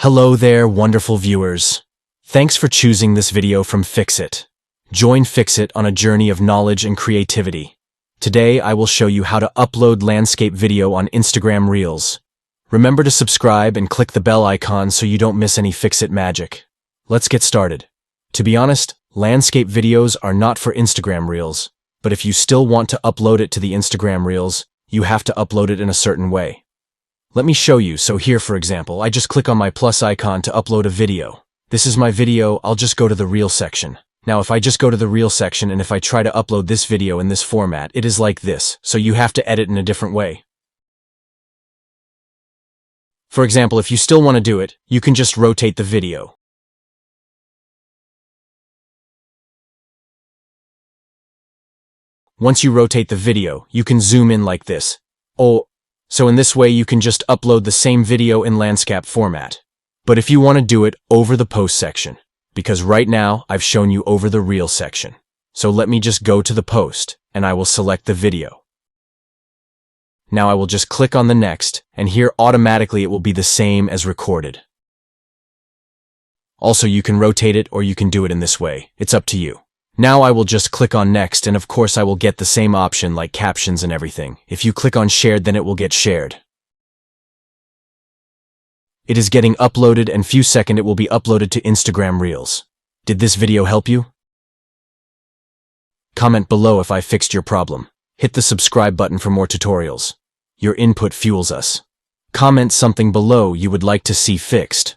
Hello there, wonderful viewers. Thanks for choosing this video from Fixit. Join Fixit on a journey of knowledge and creativity. Today, I will show you how to upload landscape video on Instagram Reels. Remember to subscribe and click the bell icon so you don't miss any Fixit magic. Let's get started. To be honest, landscape videos are not for Instagram Reels, but if you still want to upload it to the Instagram Reels, you have to upload it in a certain way. Let me show you. So here, for example, I just click on my plus icon to upload a video. This is my video. I'll just go to the Reel section. Now, if I just go to the Reel section and if I try to upload this video in this format, it is like this. So you have to edit in a different way. For example, if you still want to do it, you can just rotate the video. Once you rotate the video, you can zoom in like this. So in this way, you can just upload the same video in landscape format. But if you want to do it over the post section, because right now I've shown you over the Reel section. So let me just go to the post and I will select the video. Now I will just click on the next, and here automatically it will be the same as recorded. Also, you can rotate it or you can do it in this way. It's up to you. Now I will just click on next, and of course I will get the same option like captions and everything. If you click on shared, then it will get shared. It is getting uploaded, and few seconds it will be uploaded to Instagram Reels. Did this video help you? Comment below if I fixed your problem. Hit the subscribe button for more tutorials. Your input fuels us. Comment something below you would like to see fixed.